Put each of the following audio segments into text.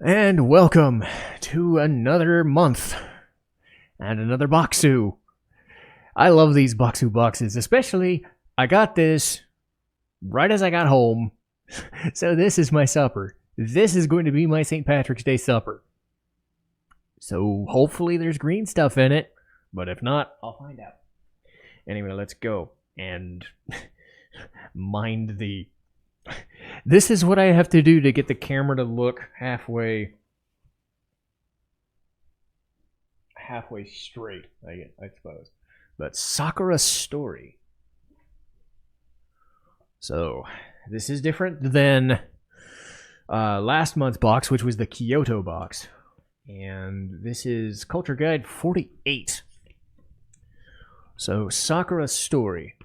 And welcome to another month and another Bokksu. I love these Bokksu boxes, especially I got this right as I got home. So this is my supper. This is going to be my St. Patrick's Day supper. So hopefully there's green stuff in it, but if not, I'll find out. Anyway, let's go and mind the... This is what I have to do to get the camera to look halfway straight, I suppose. But Sakura's story. So, this is different than last month's box, which was the Kyoto box. And this is Culture Guide 48. So, Sakura's story.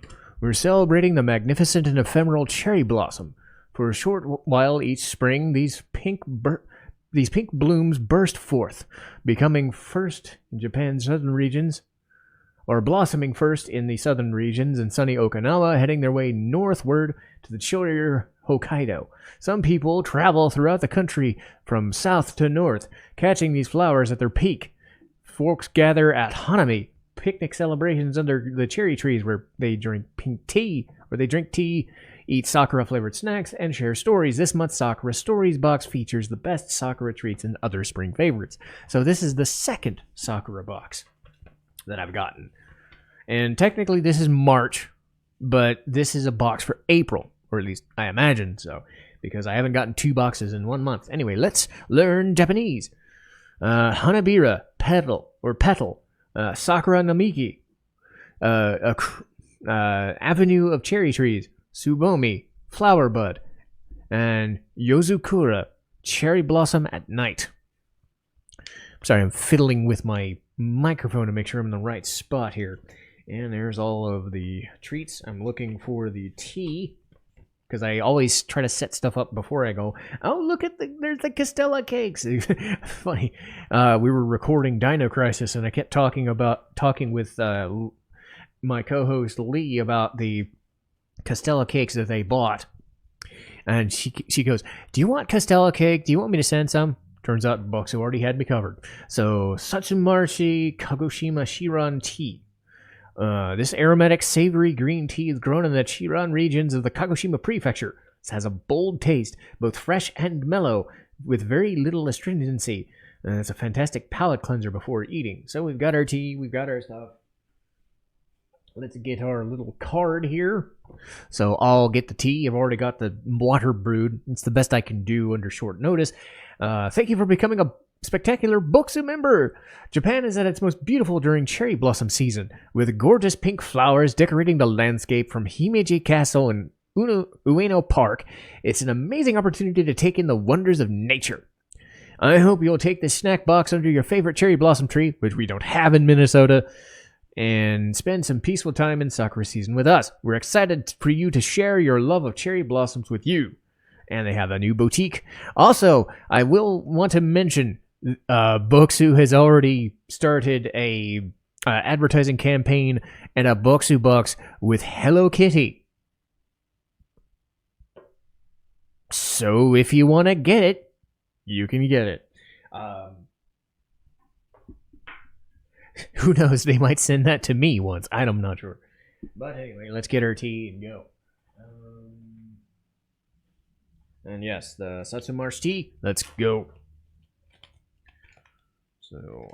We're celebrating the magnificent and ephemeral cherry blossom. For a short while each spring, these pink blooms burst forth, becoming first in Japan's southern regions, or blossoming first in the southern regions in sunny Okinawa, heading their way northward to the chillier Hokkaido. Some people travel throughout the country from south to north, catching these flowers at their peak. Folks gather at Hanami, picnic celebrations under the cherry trees where they drink tea, eat Sakura-flavored snacks, and share stories. This month's Sakura Stories box features the best Sakura treats and other spring favorites. So this is the second Sakura box that I've gotten. And technically this is March, but this is a box for April, or at least I imagine so, because I haven't gotten 2 boxes in 1 month. Anyway, let's learn Japanese. Hanabira, petal, Sakura Namiki, avenue of cherry trees, Tsubomi, flower bud, and Yozukura, cherry blossom at night. Sorry, I'm fiddling with my microphone to make sure I'm in the right spot here. And there's all of the treats. I'm looking for the tea, because I always try to set stuff up before I go, oh, look at there's the castella cakes. Funny. We were recording Dino Crisis, and I kept talking with my co-host Lee about the castella cakes that they bought. And she goes, do you want castella cake? Do you want me to send some? Turns out Bokksu already had me covered. So, Satsumarshi Kagoshima Shiran tea. This aromatic, savory green tea is grown in the Chiran regions of the Kagoshima prefecture. It has a bold taste, both fresh and mellow, with very little astringency. It's a fantastic palate cleanser before eating. So we've got our tea, we've got our stuff. Let's get our little card here. So I'll get the tea. I've already got the water brewed. It's the best I can do under short notice. Thank you for becoming a spectacular Bokksu member. Japan is at its most beautiful during cherry blossom season, with gorgeous pink flowers decorating the landscape from Himeji Castle and Ueno Park. It's an amazing opportunity to take in the wonders of nature. I hope you'll take this snack box under your favorite cherry blossom tree, which we don't have in Minnesota, and spend some peaceful time in Sakura season with us. We're excited for you to share your love of cherry blossoms with you. And they have a new boutique. Also, I will want to mention Bokksu has already started a advertising campaign and a Bokksu box with Hello Kitty. So if you want to get it, you can get it. Who knows? They might send that to me once. I'm not sure. But anyway, let's get our tea and go. And yes, the Satsumarshi tea. Let's go. So...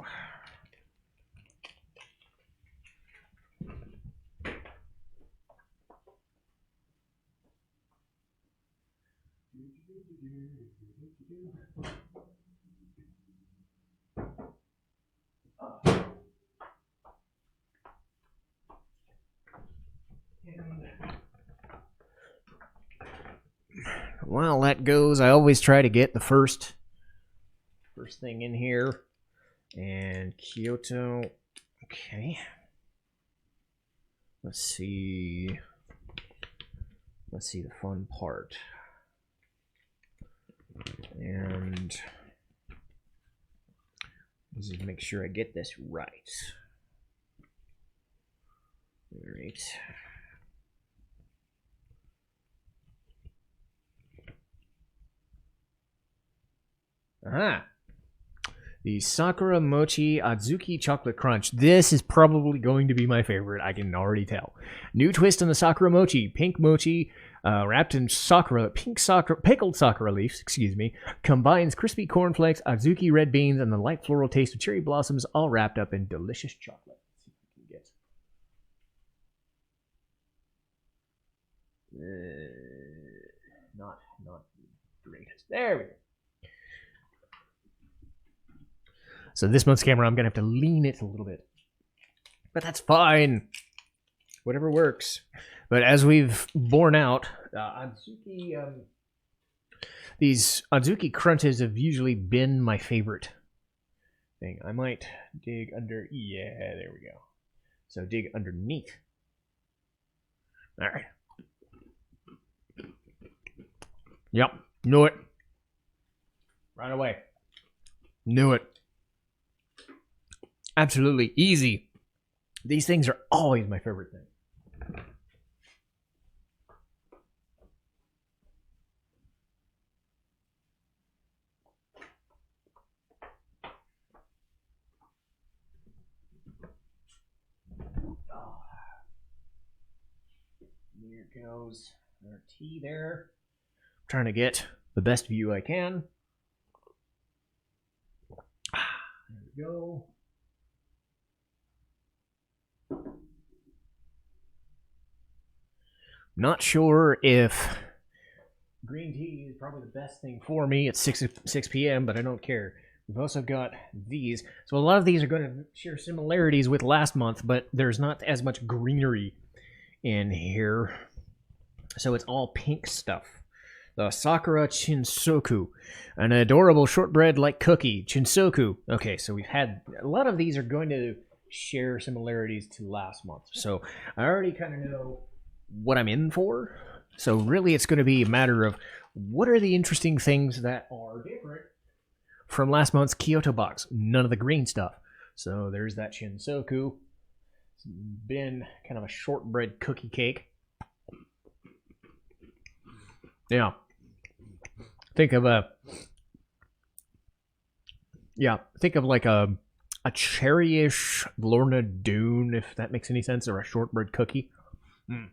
While that goes, I always try to get the first thing in here. And Kyoto. Okay. Let's see the fun part. And let's just make sure I get this right. All right. Aha. The Sakura Mochi Adzuki Chocolate Crunch. This is probably going to be my favorite. I can already tell. New twist on the Sakura Mochi. Pink mochi wrapped in pickled Sakura leaves, combines crispy cornflakes, Adzuki red beans, and the light floral taste of cherry blossoms, all wrapped up in delicious chocolate. Let's see if we can get... not greatest. There we go. So this month's camera, I'm going to have to lean it a little bit. But that's fine. Whatever works. But as we've borne out, these Adzuki crunches have usually been my favorite thing. I might dig under... Yeah, there we go. So dig underneath. All right. Yep, knew it. Right away. Knew it. Absolutely easy. These things are always my favorite thing. Oh. There goes our tea there. I'm trying to get the best view I can. There we go. Not sure if green tea is probably the best thing for me at 6 p.m., but I don't care. We've also got these. So a lot of these are going to share similarities with last month, but there's not as much greenery in here. So it's all pink stuff. The Sakura Chinsoku, an adorable shortbread-like cookie. Chinsoku. Okay, so we've had... A lot of these are going to share similarities to last month. So I already kind of know what I'm in for. So really it's going to be a matter of what are the interesting things that are different from last month's Kyoto box. None of the green stuff. So there's that Shinsoku. It's been kind of a shortbread cookie cake. Yeah. Think of like a cherryish Lorna Doone, if that makes any sense, or a shortbread cookie. Mm.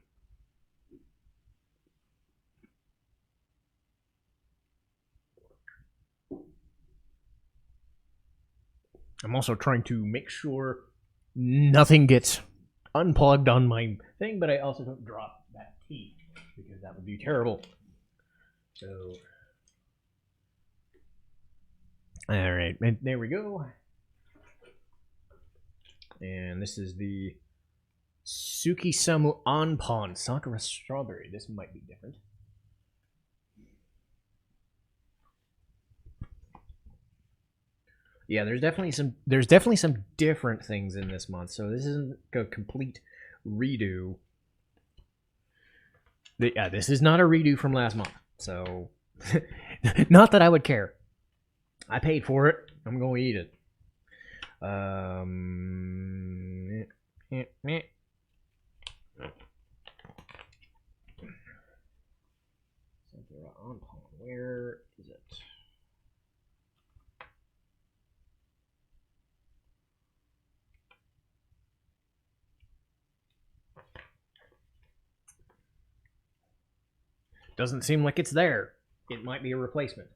I'm also trying to make sure nothing gets unplugged on my thing, but I also don't drop that tea, because that would be terrible. So, all right, and there we go. And this is the Sukisamu Anpon Sakura Strawberry. This might be different. Yeah, there's definitely some different things in this month. So this isn't a complete redo. Yeah, this is not a redo from last month. So not that I would care. I paid for it. I'm going to eat it. Where is it? Doesn't seem like it's there. It might be a replacement.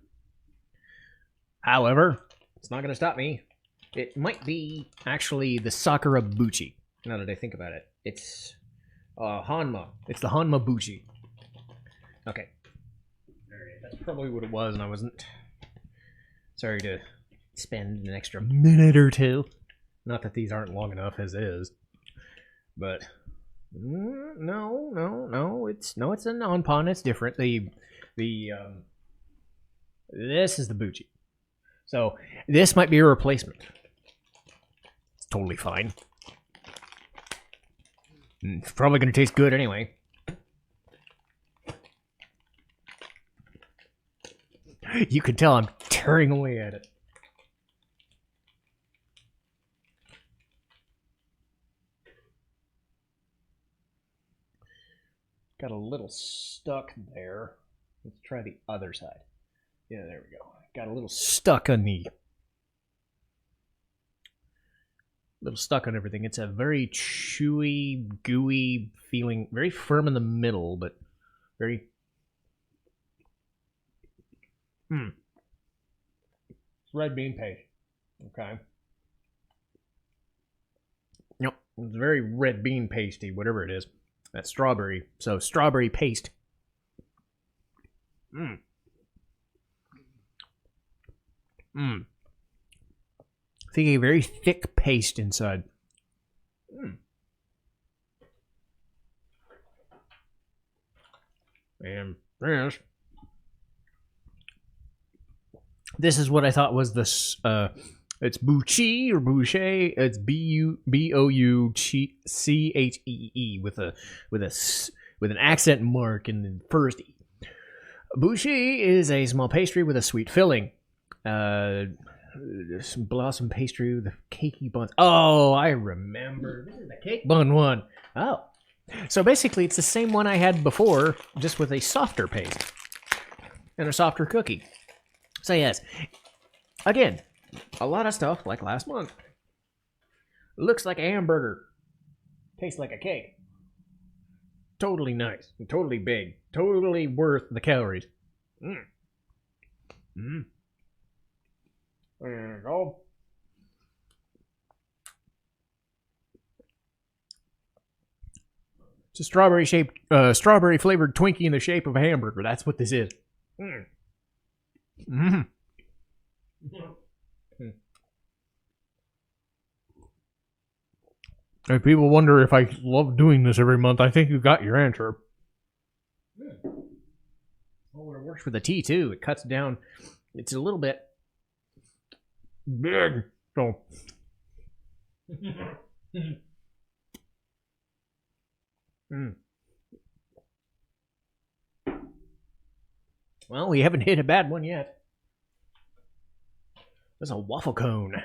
However, it's not going to stop me. It might be actually the Sakura Buchi. Now that I think about it. It's Hanma. It's the Hanma Buchi. Okay. Alright, that's probably what it was, and I wasn't... Sorry to spend an extra minute or two. Not that these aren't long enough as is. But... No, it's a non-pon. It's different. This is the Buchi. So this might be a replacement. It's totally fine. It's probably going to taste good anyway. You can tell I'm tearing away at it. Got a little stuck there. Let's try the other side. Yeah, there we go. Got a little stuck on the... little stuck on everything. It's a very chewy, gooey feeling. Very firm in the middle, but very... It's red bean paste. Okay. Yep. It's very red bean pasty, whatever it is. That's strawberry. So strawberry paste. I think a very thick paste inside. And this is what I thought was this. It's Bouchee or Boucher. It's Bouchee with an accent mark in the first E. Bouchee is a small pastry with a sweet filling. Some blossom pastry with the cakey buns. Oh, I remember. This is the cake bun one. Oh. So basically, it's the same one I had before, just with a softer paste and a softer cookie. So yes, again, a lot of stuff like last month. Looks like a hamburger. Tastes like a cake. Totally nice. Totally big. Totally worth the calories. There you go. It's a strawberry flavored Twinkie in the shape of a hamburger. That's what this is. If people wonder if I love doing this every month, I think you got your answer. Oh, it works with the tea too. It cuts down. It's a little bit big. So. Well, we haven't hit a bad one yet. There's a waffle cone.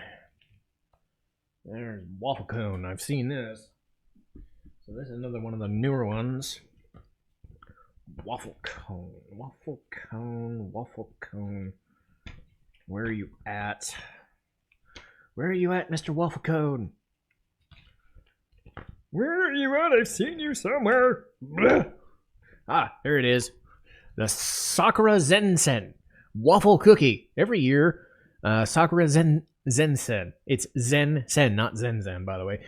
There's waffle cone. I've seen this. So this is another one of the newer ones. Waffle cone. Waffle cone. Waffle cone. Where are you at? Where are you at, Mr. Waffle Cone? Where are you at? I've seen you somewhere. Blah. Ah, there it is. The Sakura Zensen waffle cookie. Every year, Sakura Zensen. It's Zen-sen, not Zen-zen, by the way.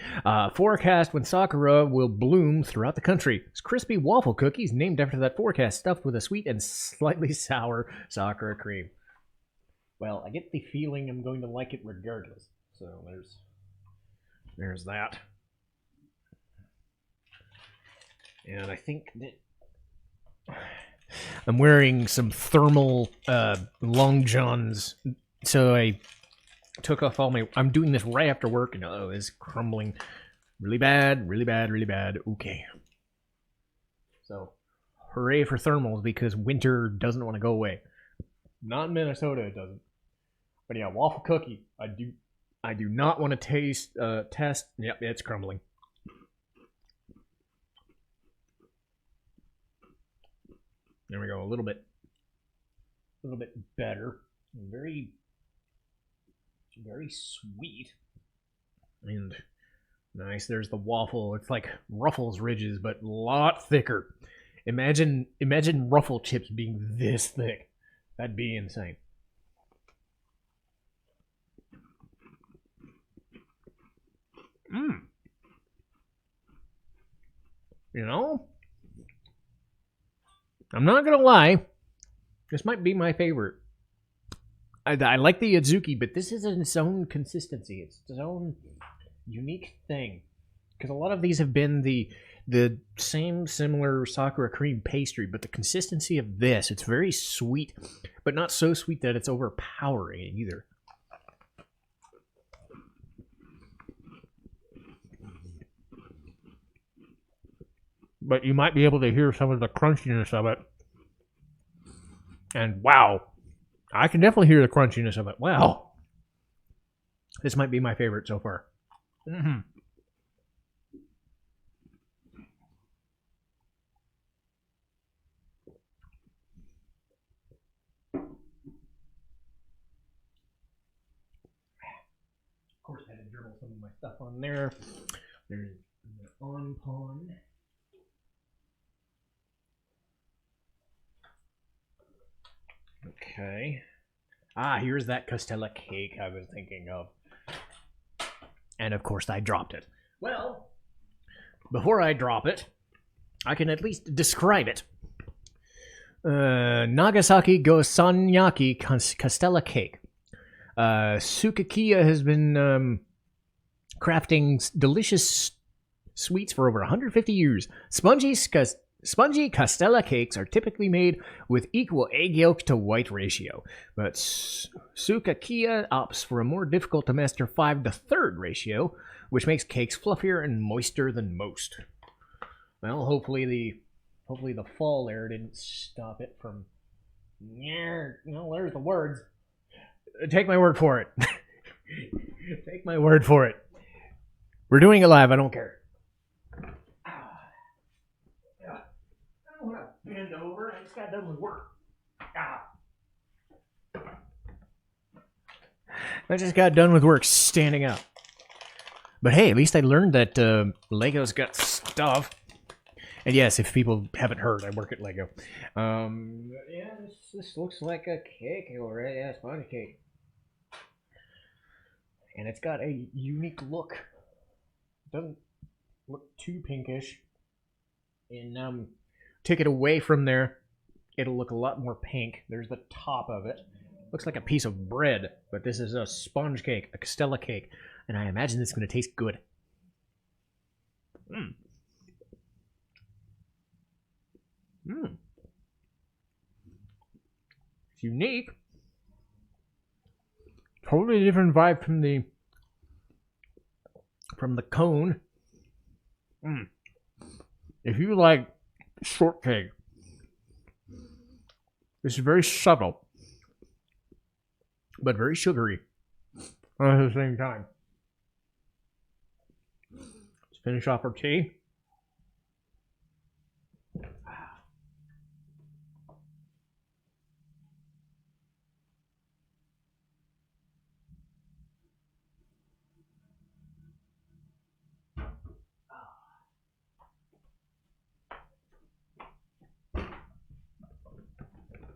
Forecast when Sakura will bloom throughout the country. It's crispy waffle cookies named after that forecast, stuffed with a sweet and slightly sour Sakura cream. Well, I get the feeling I'm going to like it regardless. So there's that. And I think that I'm wearing some thermal long johns. So I took off all my... I'm doing this right after work, and it's crumbling really bad, really bad, really bad. Okay. So, hooray for thermals, because winter doesn't want to go away. Not in Minnesota, it doesn't. But yeah, waffle cookie. I do not want to test. Yep, it's crumbling. There we go. A little bit better. Very sweet and nice. There's the waffle. It's like Ruffles ridges, but a lot thicker. Imagine Ruffle chips being this thick. That'd be insane. You know, I'm not gonna lie. This might be my favorite. I like the Azuki, but this is in its own consistency. It's its own unique thing. Because a lot of these have been the same similar Sakura cream pastry, but the consistency of this, it's very sweet, but not so sweet that it's overpowering either. But you might be able to hear some of the crunchiness of it. And wow. I can definitely hear the crunchiness of it. Wow. This might be my favorite so far. some of my stuff on there. There's the on pawn. Okay. Ah, here's that castella cake I was thinking of. And of course I dropped it. Well, before I drop it, I can at least describe it. Nagasaki Gosanyaki castella cake. Sukakiya has been crafting delicious sweets for over 150 years. Spongy castella cakes are typically made with equal egg yolk to white ratio, but Sukakiya opts for a more difficult to master 5:3 ratio, which makes cakes fluffier and moister than most. Well, hopefully the fall there didn't stop it from. No, there's the words. Take my word for it. Take my word for it. We're doing it live. I don't care. I don't want to bend over. I just got done with work. I just got done with work standing up. But hey, at least I learned that Lego's got stuff. And yes, if people haven't heard, I work at Lego. Yeah, this looks like a cake, alright? Yeah, sponge cake. And it's got a unique look. It doesn't look too pinkish. And take it away from there, it'll look a lot more pink. There's the top of it. Looks like a piece of bread, but this is a sponge cake, a castella cake. And I imagine it's going to taste good. Mmm. Mmm. It's unique. Totally different vibe from the cone. Mmm. If you like shortcake, it's very subtle, but very sugary at the same time. Let's finish off our tea.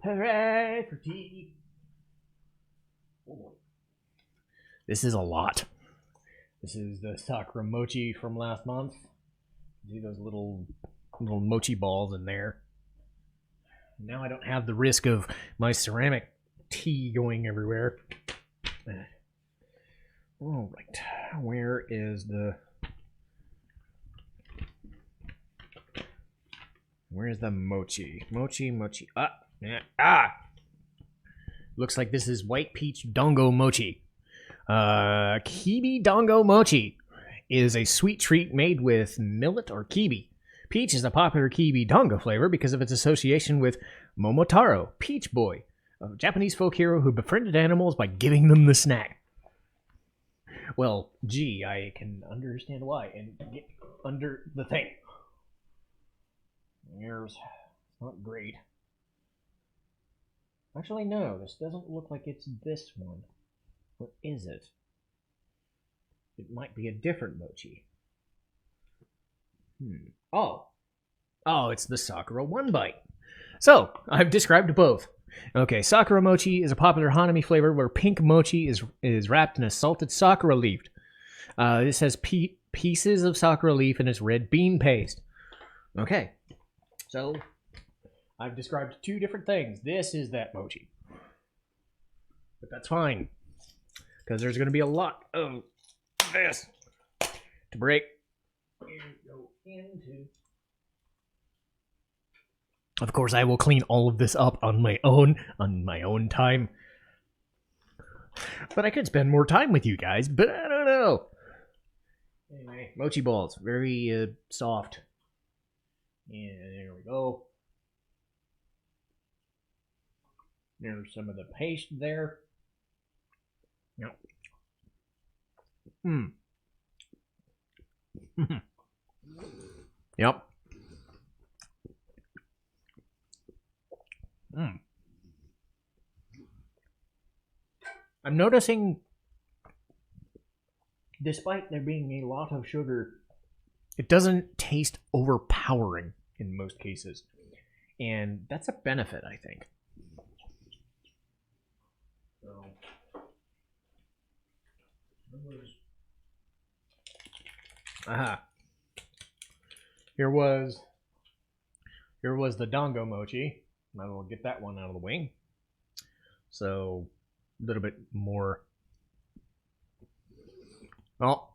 Hooray for tea! This is a lot. This is the Sakura mochi from last month. See those little mochi balls in there. Now I don't have the risk of my ceramic tea going everywhere. All right, where is the... Where's the mochi? Mochi. Looks like this is white peach dango mochi. Kibi dango mochi is a sweet treat made with millet or kibi. Peach is a popular kibi dango flavor because of its association with Momotaro, Peach Boy, a Japanese folk hero who befriended animals by giving them the snack. Well, gee, I can understand why, and get under the thing. Here's not great. Actually, no, this doesn't look like it's this one. Or is it? It might be a different mochi. Oh, it's the Sakura One Bite. So, I've described both. Okay, Sakura mochi is a popular hanami flavor where pink mochi is wrapped in a salted sakura leaf. This has pieces of sakura leaf and its red bean paste. Okay, so I've described two different things. This is that mochi. But that's fine, because there's going to be a lot of this to break and go into. Of course, I will clean all of this up on my own time. But I could spend more time with you guys, but I don't know. Anyway, mochi balls, very soft. And there we go. There's some of the paste there. Yep. Yep. I'm noticing despite there being a lot of sugar, it doesn't taste overpowering in most cases. And that's a benefit, I think. So, Here was the Dango mochi. Might as well get that one out of the way. So, a little bit more. Oh,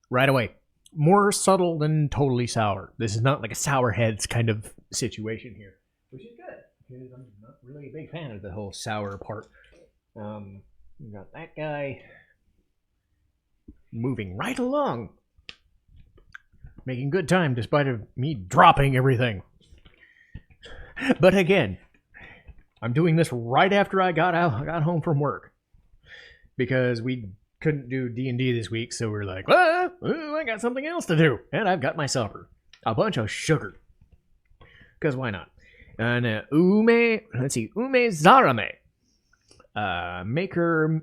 right away. More subtle than totally sour. This is not like a sour heads kind of situation here, which is good because I'm not really a big fan of the whole sour part. We got that guy moving right along, making good time despite of me dropping everything. But again, I'm doing this right after I got home from work because we couldn't do D&D this week, so we're like, I got something else to do, and I've got my supper, a bunch of sugar, because why not? And ume zarame, maker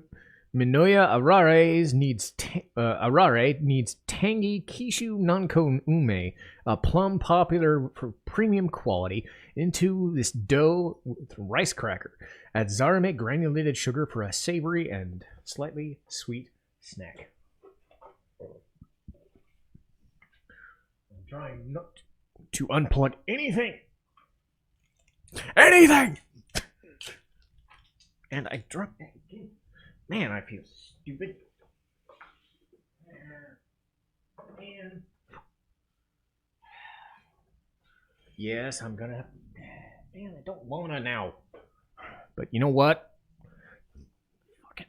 Minoya Arare needs tangy Kishu Nanko Ume, a plum popular for premium quality, into this dough with rice cracker. Add zarame granulated sugar for a savory and slightly sweet snack. I'm trying not to unplug anything. And I dropped that again. Man, I feel stupid. And yes, I'm gonna. Man, I don't wanna now. But you know what? Fuck it.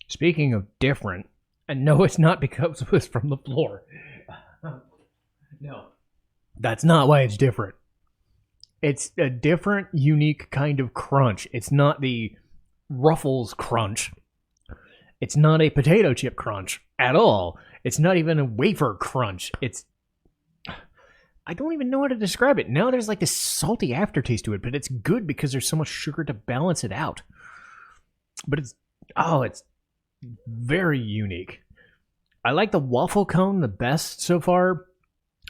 Speaking of different, and no, it's not because it was from the floor. No. That's not why it's different. It's a different, unique kind of crunch. It's not the Ruffles crunch. It's not a potato chip crunch at all. It's not even a wafer crunch. I don't even know how to describe it. Now there's like this salty aftertaste to it, but it's good because there's so much sugar to balance it out. But it's very unique. I like the waffle cone the best so far,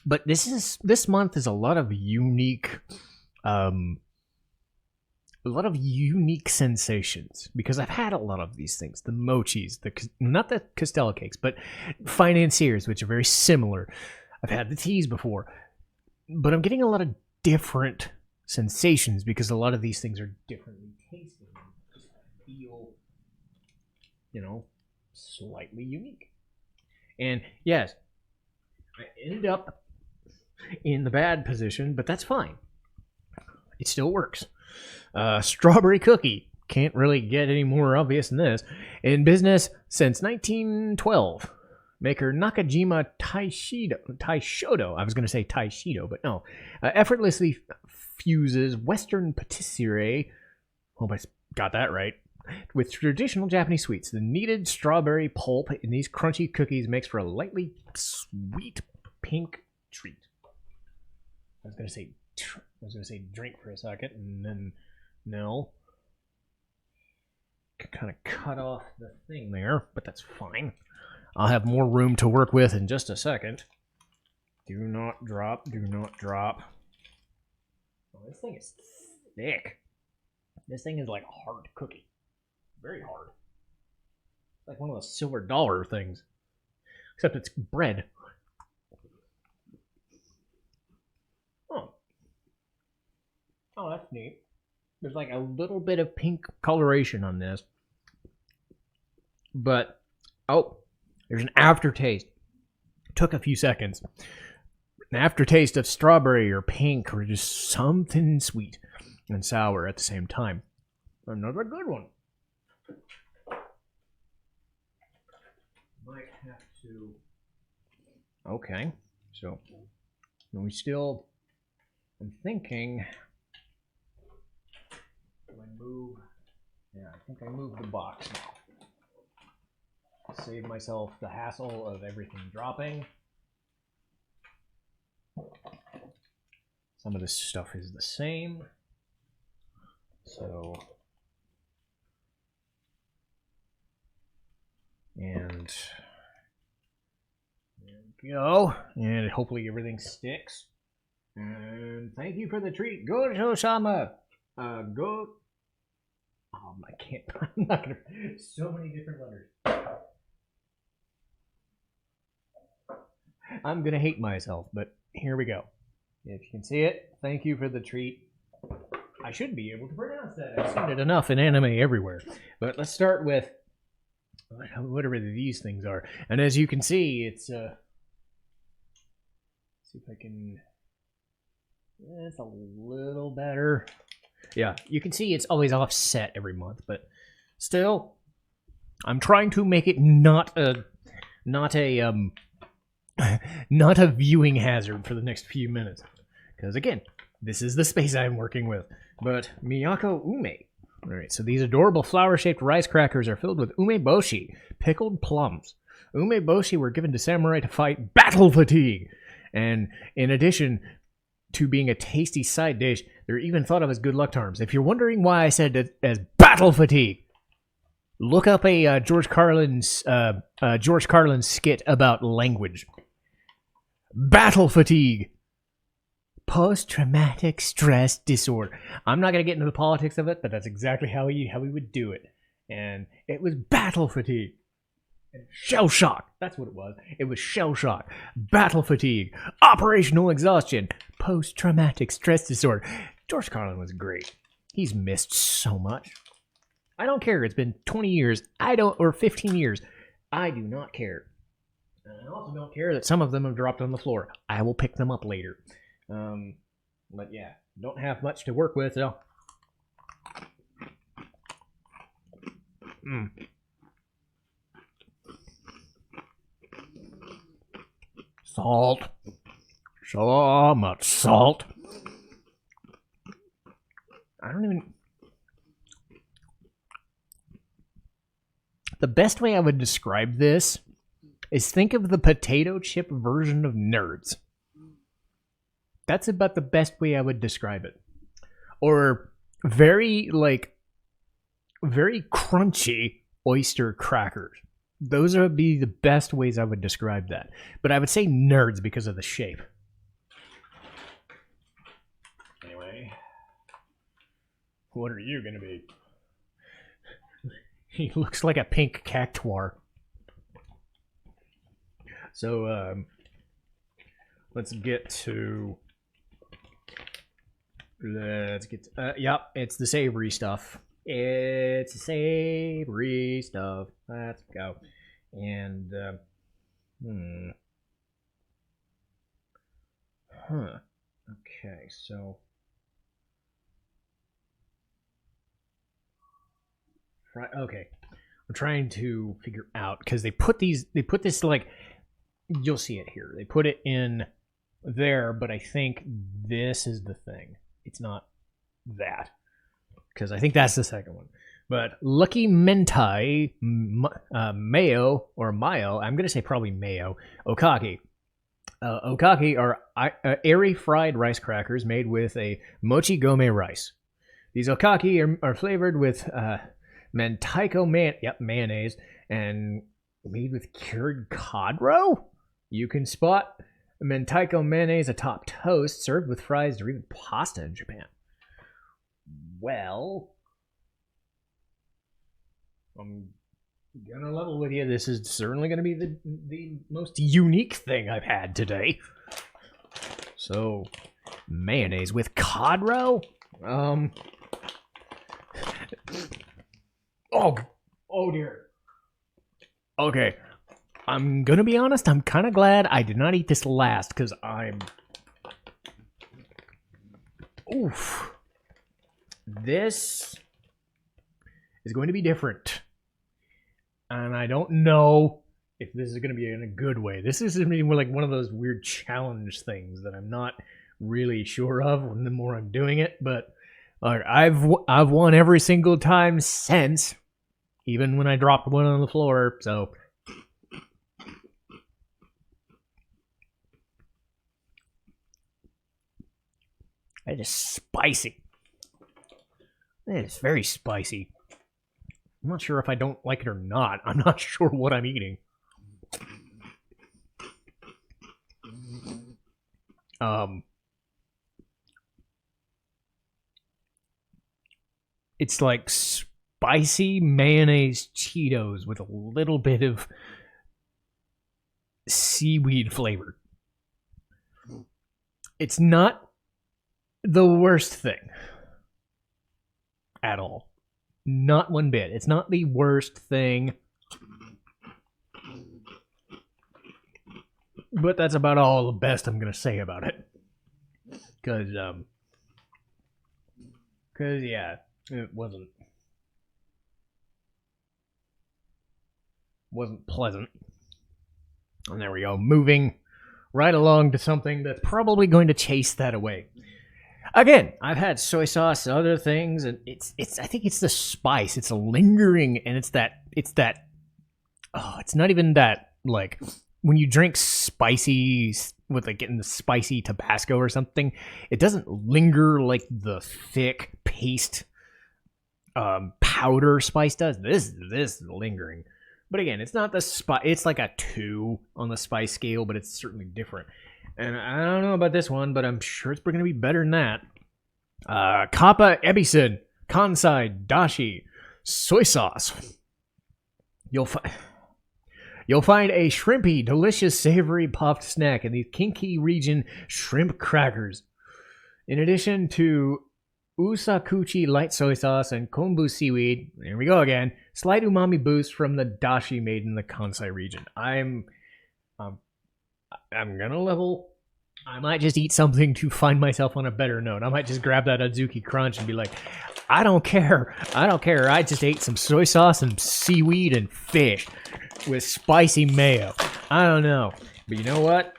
but this month is a lot of unique sensations because I've had a lot of these things. The mochis, not the castella cakes, but financiers, which are very similar. I've had the teas before, but I'm getting a lot of different sensations because a lot of these things are differently tasting. Just feel, slightly unique. And yes, I ended up in the bad position, but that's fine. It still works. Strawberry cookie. Can't really get any more obvious than this. In business since 1912. Maker Nakajima Taishodo. I was going to say Taishido, but no. Effortlessly fuses Western patisserie. Hope I got that right. With traditional Japanese sweets. The kneaded strawberry pulp in these crunchy cookies makes for a lightly sweet pink treat. I was going to say drink for a second, and then no. Kind of cut off the thing there, but that's fine. I'll have more room to work with in just a second. Do not drop. Do not drop. Oh, this thing is thick. This thing is like a hard cookie. Very hard. It's like one of those silver dollar things. Except it's bread. Oh, that's neat. There's like a little bit of pink coloration on this. But, there's an aftertaste. Took a few seconds. An aftertaste of strawberry or pink or just something sweet and sour at the same time. Another good one. Might have to... Okay, so we still... I'm thinking... I think I moved the box now. save myself the hassle of everything dropping. Some of this stuff is the same. So, and there we go. And hopefully everything sticks. And thank you for the treat. Go Shoshama. Go. Oh, I can't. I'm not gonna. So many different letters. I'm gonna hate myself, but here we go. If you can see it, thank you for the treat. I should be able to pronounce that. I've seen it enough in anime everywhere. But let's start with whatever these things are. And as you can see, it's see if I can. It's a little better. Yeah, you can see it's always offset every month, but still, I'm trying to make it not a viewing hazard for the next few minutes. Because again, this is the space I'm working with. But Miyako Ume. Alright, so these adorable flower-shaped rice crackers are filled with umeboshi, pickled plums. Umeboshi were given to samurai to fight battle fatigue. And in addition to being a tasty side dish, they're even thought of as good luck charms. If you're wondering why I said it as battle fatigue, look up a George Carlin's skit about language. Battle fatigue. Post-traumatic stress disorder. I'm not going to get into the politics of it, but that's exactly how he would do it. And it was battle fatigue. Shell shock. That's what it was. It was shell shock. Battle fatigue. Operational exhaustion. Post-traumatic stress disorder. George Carlin was great. He's missed so much. I don't care. It's been 20 years. Or 15 years. I do not care. And I also don't care that some of them have dropped on the floor. I will pick them up later. But yeah, don't have much to work with, so. Salt. So much salt. I don't even. The best way I would describe this is think of the potato chip version of Nerds. That's about the best way I would describe it. Or very crunchy oyster crackers. Those would be the best ways I would describe that. But I would say Nerds because of the shape. Anyway. What are you going to be? He looks like a pink cactuar. So, let's get to... yep, it's the savory stuff. It's the savory stuff. Let's go. And, okay, so. Okay. I'm trying to figure out, because they put this, like, you'll see it here. They put it in there, but I think this is the thing. It's not that, because I think that's the second one. But Lucky Mentai Mayo, or Mayo, I'm going to say probably Mayo, Okaki. Okaki are airy fried rice crackers made with a mochi gome rice. These Okaki are flavored with mentaiko mayonnaise and made with cured cod roe. You can spot mentaiko mayonnaise atop toast served with fries or even pasta in Japan. Well, I'm gonna level with you. This is certainly gonna be the most unique thing I've had today. So, mayonnaise with cod roe? Oh dear. Okay. I'm gonna be honest, I'm kind of glad I did not eat this last, because oof. This is going to be different. And I don't know if this is going to be in a good way. This is going to be like one of those weird challenge things that I'm not really sure of the more I'm doing it. But I've won every single time since, even when I dropped one on the floor. So That is spicy. That is very spicy. I'm not sure if I don't like it or not. I'm not sure what I'm eating. It's like spicy mayonnaise Cheetos with a little bit of seaweed flavor. It's not the worst thing at all. Not one bit. It's not the worst thing. But that's about all the best I'm gonna say about it. Cause yeah, it wasn't pleasant. And there we go. Moving right along to something that's probably going to chase that away. Again, I've had soy sauce and other things, and it's I think it's the spice. It's lingering, and it's that oh, it's not even that, like, when you drink spicy with, like, getting the spicy Tabasco or something, it doesn't linger like the thick paste powder spice does. This is lingering. But again, it's not the spice. It's like a 2 on the spice scale, but it's certainly different. And I don't know about this one, but I'm sure it's going to be better than that. Kappa Ebison Kansai Dashi soy sauce. You'll find a shrimpy, delicious, savory puffed snack in these Kinki region shrimp crackers. In addition to usakuchi light soy sauce and kombu seaweed, there we go again, slight umami boost from the dashi made in the Kansai region. I'm gonna level. I might just eat something to find myself on a better note. I might just grab that Adzuki Crunch and be like, I don't care. I just ate some soy sauce and seaweed and fish with spicy mayo. I don't know. But you know what?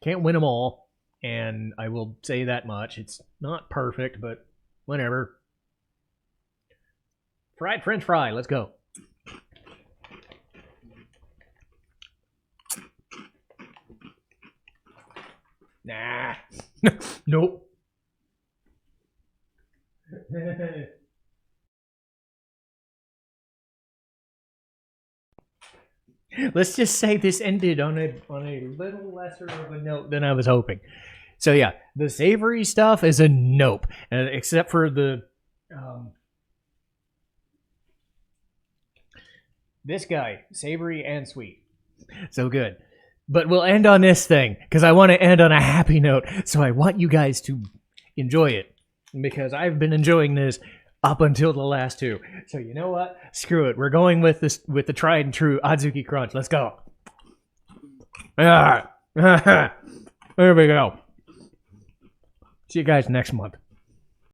Can't win them all. And I will say that much. It's not perfect, but whatever. Fried French fry. Let's go. Nah. Nope. Let's just say this ended on a little lesser of a note than I was hoping. So yeah, the savory stuff is a nope, except for the this guy, savory and sweet. So good. But we'll end on this thing, because I want to end on a happy note, so I want you guys to enjoy it, because I've been enjoying this up until the last 2. So you know what? Screw it. We're going with this, with the tried and true Adzuki Crunch. Let's go. There we go. See you guys next month.